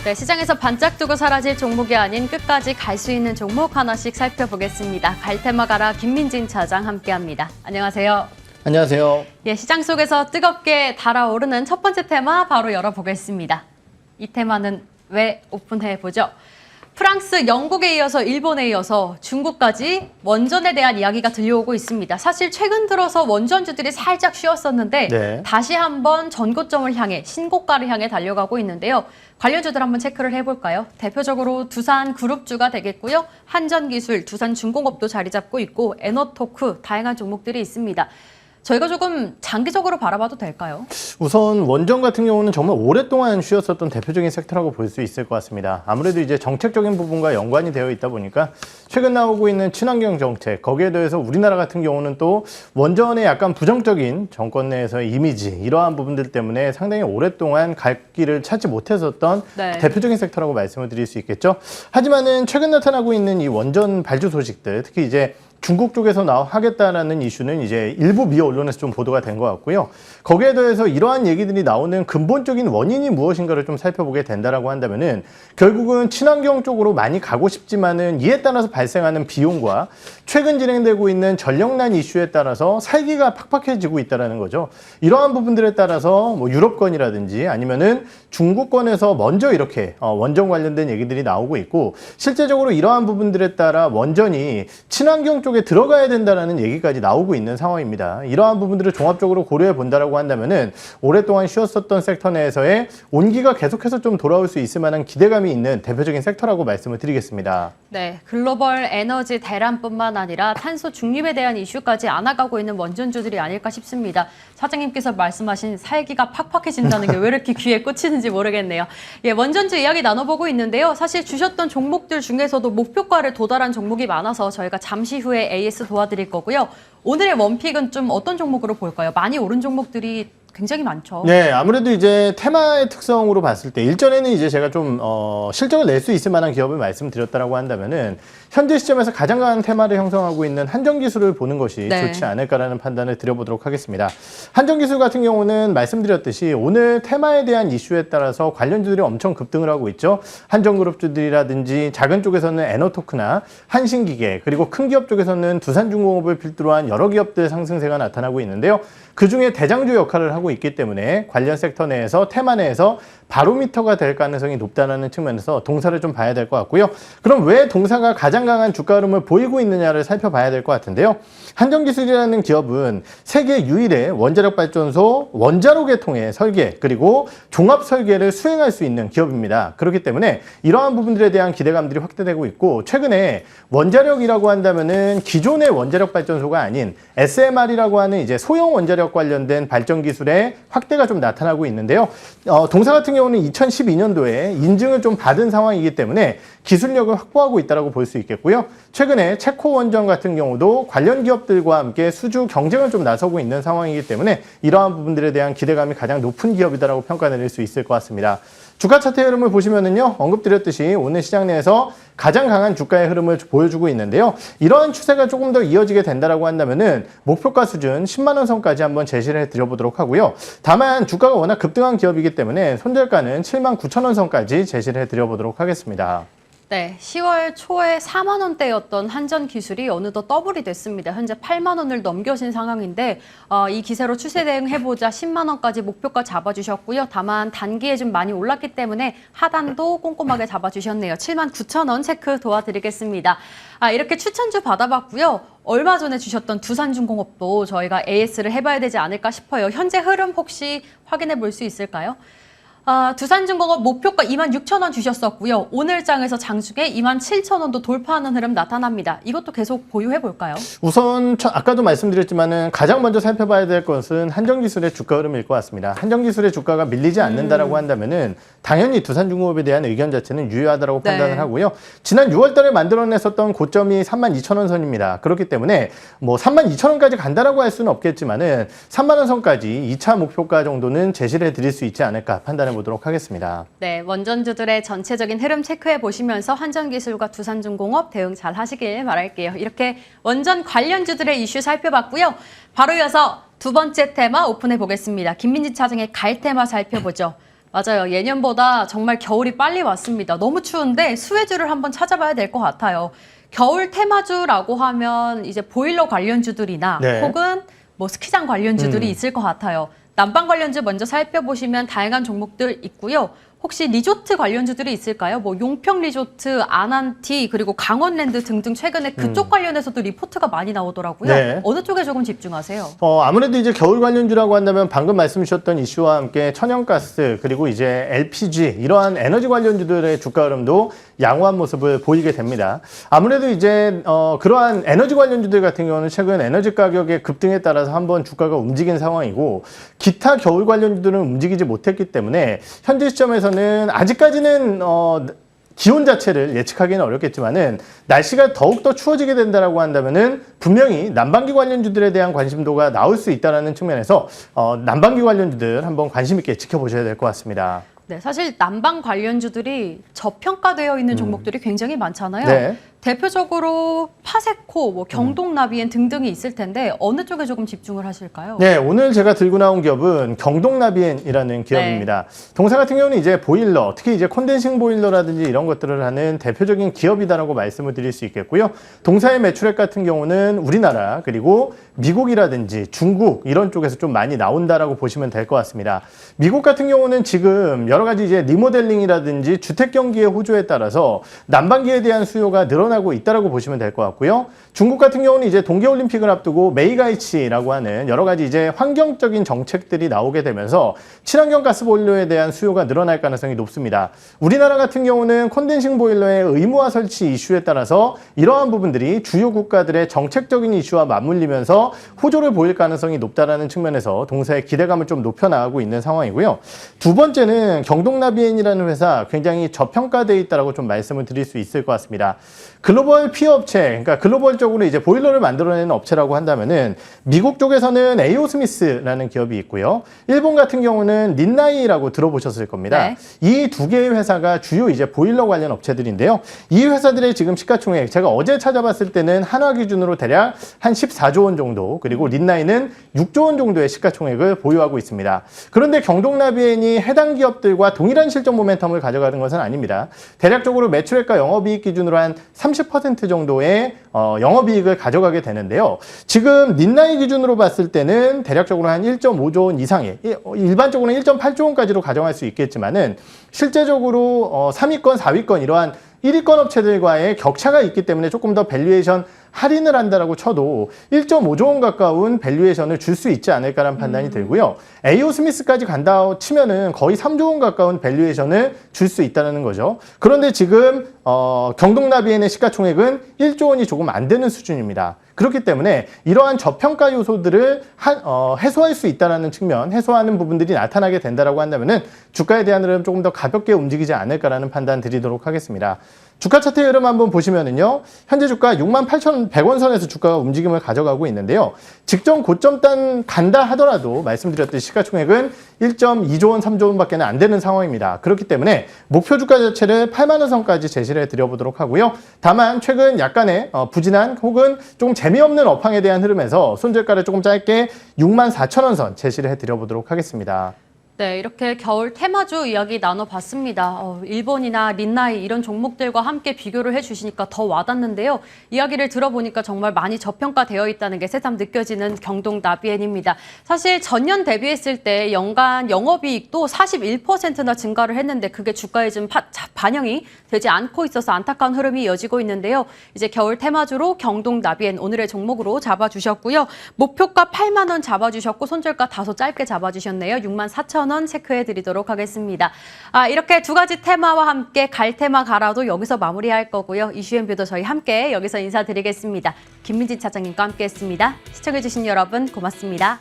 네, 시장에서 반짝 두고 사라질 종목이 아닌 끝까지 갈 수 있는 종목 하나씩 살펴보겠습니다. 갈테마 가라 김민진 차장 함께합니다. 안녕하세요. 안녕하세요. 예, 시장 속에서 뜨겁게 달아오르는 첫 번째 테마 바로 열어보겠습니다. 이 테마는 왜 오픈해보죠? 프랑스, 영국에 이어서 일본에 이어서 중국까지 원전에 대한 이야기가 들려오고 있습니다. 사실 최근 들어서 원전주들이 살짝 쉬었었는데 네. 다시 한번 전고점을 향해 신고가를 향해 달려가고 있는데요. 관련주들 한번 체크를 해볼까요? 대표적으로 두산그룹주가 되겠고요. 한전기술, 두산중공업도 자리 잡고 있고 에너토크 다양한 종목들이 있습니다. 저희가 조금 장기적으로 바라봐도 될까요? 우선 원전 같은 경우는 정말 오랫동안 쉬었었던 대표적인 섹터라고 볼 수 있을 것 같습니다. 아무래도 이제 정책적인 부분과 연관이 되어 있다 보니까 최근 나오고 있는 친환경 정책, 거기에 대해서 우리나라 같은 경우는 또 원전의 약간 부정적인 정권 내에서의 이미지, 이러한 부분들 때문에 상당히 오랫동안 갈 길을 찾지 못했었던 네. 대표적인 섹터라고 말씀을 드릴 수 있겠죠. 하지만은 최근 나타나고 있는 이 원전 발주 소식들, 특히 이제 중국 쪽에서 하겠다라는 이슈는 이제 일부 미 언론에서 좀 보도가 된 것 같고요. 거기에 대해서 이러한 얘기들이 나오는 근본적인 원인이 무엇인가를 좀 살펴보게 된다라고 한다면은 결국은 친환경 쪽으로 많이 가고 싶지만은 이에 따라서 발생하는 비용과 최근 진행되고 있는 전력난 이슈에 따라서 살기가 팍팍해지고 있다라는 거죠. 이러한 부분들에 따라서 뭐 유럽권이라든지 아니면은 중국권에서 먼저 이렇게 원전 관련된 얘기들이 나오고 있고, 실제적으로 이러한 부분들에 따라 원전이 친환경 쪽에 들어가야 된다라는 얘기까지 나오고 있는 상황입니다. 이러한 부분들을 종합적으로 고려해 본다라고 한다면은 오랫동안 쉬었었던 섹터 내에서의 온기가 계속해서 좀 돌아올 수 있을 만한 기대감이 있는 대표적인 섹터라고 말씀을 드리겠습니다. 네, 글로벌 에너지 대란뿐만 아니라 탄소 중립에 대한 이슈까지 안아가고 있는 원전주들이 아닐까 싶습니다. 사장님께서 말씀하신 살기가 팍팍해진다는 게 왜 이렇게 귀에 꽂히는지 모르겠네요. 예, 원전주 이야기 나눠보고 있는데요. 사실 주셨던 종목들 중에서도 목표가를 도달한 종목이 많아서 저희가 잠시 후에 AS 도와드릴 거고요. 오늘의 원픽은 좀 어떤 종목으로 볼까요? 많이 오른 종목들이 굉장히 많죠. 네, 아무래도 이제 테마의 특성으로 봤을 때 일전에는 이제 제가 좀 실적을 낼 수 있을 만한 기업을 말씀드렸다라고 한다면은 현재 시점에서 가장 강한 테마를 형성하고 있는 한전기술을 보는 것이 네. 좋지 않을까라는 판단을 드려보도록 하겠습니다. 한전기술 같은 경우는 말씀드렸듯이 오늘 테마에 대한 이슈에 따라서 관련주들이 엄청 급등을 하고 있죠. 한전그룹주들이라든지 작은 쪽에서는 에너토크나 한신기계, 그리고 큰 기업 쪽에서는 두산중공업을 필두로 한 여러 기업들 상승세가 나타나고 있는데요. 그중에 대장주 역할을 하고 있기 때문에 관련 섹터 내에서 테마 내에서 바로미터가 될 가능성이 높다는 측면에서 동사를 좀 봐야 될 것 같고요. 그럼 왜 동사가 가장 강한 주가 흐름을 보이고 있느냐를 살펴봐야 될 것 같은데요. 한전기술이라는 기업은 세계 유일의 원자력 발전소 원자로 계통의 설계, 그리고 종합 설계를 수행할 수 있는 기업입니다. 그렇기 때문에 이러한 부분들에 대한 기대감들이 확대되고 있고, 최근에 원자력이라고 한다면은 기존의 원자력 발전소가 아닌 SMR이라고 하는 이제 소형 원자력 관련된 발전 기술의 확대가 좀 나타나고 있는데요. 동사 같은 경우는 2012년도에 인증을 좀 받은 상황이기 때문에 기술력을 확보하고 있다고 볼 수 있겠고요. 최근에 체코 원전 같은 경우도 관련 기업들과 함께 수주 경쟁을 좀 나서고 있는 상황이기 때문에 이러한 부분들에 대한 기대감이 가장 높은 기업이다라고 평가내릴 수 있을 것 같습니다. 주가 차트 흐름을 보시면은요, 언급드렸듯이 오늘 시장 내에서 가장 강한 주가의 흐름을 보여주고 있는데요. 이러한 추세가 조금 더 이어지게 된다라고 한다면은 목표가 수준 10만 원 선까지 한번 제시를 해드려보도록 하고요. 다만 주가가 워낙 급등한 기업이기 때문에 손절가는 7만 9천 원 선까지 제시를 해드려보도록 하겠습니다. 네, 10월 초에 4만 원대였던 한전기술이 어느덧 더블이 됐습니다. 현재 8만 원을 넘겨진 상황인데 이 기세로 추세 대응해보자 10만 원까지 목표가 잡아주셨고요. 다만 단기에 좀 많이 올랐기 때문에 하단도 꼼꼼하게 잡아주셨네요. 7만 9천 원 체크 도와드리겠습니다. 이렇게 추천주 받아봤고요. 얼마 전에 주셨던 두산중공업도 저희가 AS를 해봐야 되지 않을까 싶어요. 현재 흐름 혹시 확인해 볼 수 있을까요? 두산중공업 목표가 2만 6천 원 주셨었고요. 오늘 장에서 장중에 2만 7천 원도 돌파하는 흐름 나타납니다. 이것도 계속 보유해 볼까요? 우선 아까도 말씀드렸지만은 가장 먼저 살펴봐야 될 것은 한전기술의 주가 흐름일 것 같습니다. 한전기술의 주가가 밀리지 않는다라고 한다면은 당연히 두산중공업에 대한 의견 자체는 유효하다라고 판단을 하고요. 지난 6월달에 만들어냈었던 고점이 3만 2천 원 선입니다. 그렇기 때문에 뭐 3만 2천 원까지 간다라고 할 수는 없겠지만은 3만 원 선까지 2차 목표가 정도는 제시를 해드릴 수 있지 않을까 판단해 보도록 하겠습니다. 네, 원전주들의 전체적인 흐름 체크해 보시면서 한전기술과 두산중공업 대응 잘 하시길 바랄게요. 이렇게 원전 관련주들의 이슈 살펴봤고요. 바로 이어서 두 번째 테마 오픈해 보겠습니다. 김민지 차장의 갈 테마 살펴보죠. 맞아요. 예년보다 정말 겨울이 빨리 왔습니다. 너무 추운데 수혜주를 한번 찾아봐야 될 것 같아요. 겨울 테마주라고 하면 이제 보일러 관련주들이나 네. 혹은 뭐 스키장 관련주들이 있을 것 같아요. 난방 관련주 먼저 살펴보시면 다양한 종목들 있고요. 혹시 리조트 관련주들이 있을까요? 뭐 용평 리조트, 아난티, 그리고 강원랜드 등등 최근에 그쪽 관련해서도 리포트가 많이 나오더라고요. 네. 어느 쪽에 조금 집중하세요? 아무래도 이제 겨울 관련주라고 한다면 방금 말씀 주셨던 이슈와 함께 천연가스 그리고 이제 LPG 이러한 에너지 관련주들의 주가 흐름도 양호한 모습을 보이게 됩니다. 아무래도 이제 그러한 에너지 관련주들 같은 경우는 최근 에너지 가격의 급등에 따라서 한번 주가가 움직인 상황이고 기타 겨울 관련주들은 움직이지 못했기 때문에 현재 시점에서는 아직까지는 기온 자체를 예측하기는 어렵겠지만은 날씨가 더욱더 추워지게 된다라고 한다면은 분명히 난방기 관련주들에 대한 관심도가 나올 수 있다라는 측면에서 난방기 관련주들 한번 관심 있게 지켜보셔야 될 것 같습니다. 네, 사실 난방 관련주들이 저평가되어 있는 종목들이 굉장히 많잖아요. 네. 대표적으로 파세코, 뭐 경동나비엔 등등이 있을 텐데 어느 쪽에 조금 집중을 하실까요? 네, 오늘 제가 들고 나온 기업은 경동나비엔이라는 기업입니다. 동사 같은 경우는 이제 보일러, 특히 이제 콘덴싱 보일러라든지 이런 것들을 하는 대표적인 기업이다라고 말씀을 드릴 수 있겠고요. 동사의 매출액 같은 경우는 우리나라 그리고 미국이라든지 중국 이런 쪽에서 좀 많이 나온다라고 보시면 될 것 같습니다. 미국 같은 경우는 지금 여러 가지 이제 리모델링이라든지 주택 경기의 호조에 따라서 난방기에 대한 수요가 늘어나고 있다라고 보시면 될 것 같고요. 중국 같은 경우는 이제 동계올림픽을 앞두고 메이가이치라고 하는 여러 가지 이제 환경적인 정책들이 나오게 되면서 친환경 가스 보일러에 대한 수요가 늘어날 가능성이 높습니다. 우리나라 같은 경우는 콘덴싱 보일러의 의무화 설치 이슈에 따라서 이러한 부분들이 주요 국가들의 정책적인 이슈와 맞물리면서 호조를 보일 가능성이 높다라는 측면에서 동사의 기대감을 좀 높여나가고 있는 상황이고요. 두 번째는 경동나비엔이라는 회사 굉장히 저평가되어 있다라고 좀 말씀을 드릴 수 있을 것 같습니다. 글로벌 피어 업체, 그러니까 글로벌적으로 이제 보일러를 만들어내는 업체라고 한다면은 미국 쪽에서는 에이오 스미스라는 기업이 있고요. 일본 같은 경우는 린나이라고 들어보셨을 겁니다. 네. 이 두 개의 회사가 주요 이제 보일러 관련 업체들인데요. 이 회사들의 지금 시가총액 제가 어제 찾아봤을 때는 한화 기준으로 대략 한 14조 원 정도, 그리고 린나이는 6조 원 정도의 시가총액을 보유하고 있습니다. 그런데 경동나비엔이 해당 기업들과 동일한 실적 모멘텀을 가져가는 것은 아닙니다. 대략적으로 매출액과 영업이익 기준으로 한 30% 정도의 영업이익을 가져가게 되는데요. 지금 린나이 기준으로 봤을 때는 대략적으로 한 1.5조 원 이상의, 일반적으로는 1.8조 원까지로 가정할 수 있겠지만은 실제적으로 3위권, 4위권 이러한 1위권 업체들과의 격차가 있기 때문에 조금 더 밸류에이션 할인을 한다라고 쳐도 1.5조 원 가까운 밸류에이션을 줄 수 있지 않을까라는 판단이 들고요. 에이오 스미스까지 간다 치면은 거의 3조 원 가까운 밸류에이션을 줄 수 있다는 거죠. 그런데 지금 경동나비엔의 시가총액은 1조 원이 조금 안 되는 수준입니다. 그렇기 때문에 이러한 저평가 요소들을 해소할 수 있다는 측면, 해소하는 부분들이 나타나게 된다라고 한다면은 주가에 대한 흐름 조금 더 가볍게 움직이지 않을까라는 판단 드리도록 하겠습니다. 주가 차트의 흐름 한번 보시면은요, 현재 주가 68,100원 선에서 주가가 움직임을 가져가고 있는데요. 직전 고점 단 간다 하더라도 말씀드렸듯이 시가총액은 1.2조 원, 3조 원밖에 안 되는 상황입니다. 그렇기 때문에 목표 주가 자체를 8만 원 선까지 제시를 해드려보도록 하고요. 다만 최근 약간의 부진한 혹은 조금 재미없는 업황에 대한 흐름에서 손절가를 조금 짧게 64,000원 선 제시를 해드려보도록 하겠습니다. 네, 이렇게 겨울 테마주 이야기 나눠봤습니다. 일본이나 린나이 이런 종목들과 함께 비교를 해주시니까 더 와닿는데요. 이야기를 들어보니까 정말 많이 저평가되어 있다는 게 새삼 느껴지는 경동나비엔입니다. 사실 전년 대비했을 때 연간 영업이익도 41%나 증가를 했는데 그게 주가에 좀 반영이 되지 않고 있어서 안타까운 흐름이 이어지고 있는데요. 이제 겨울 테마주로 경동나비엔 오늘의 종목으로 잡아주셨고요. 목표가 8만 원 잡아주셨고 손절가 다소 짧게 잡아주셨네요. 64,000원 체크해 드리도록 하겠습니다. 이렇게 두 가지 테마와 함께 갈 테마 가라도 여기서 마무리할 거고요. 이슈앤뷰도 저희 함께 여기서 인사드리겠습니다. 김민진 차장님과 함께했습니다. 시청해 주신 여러분 고맙습니다.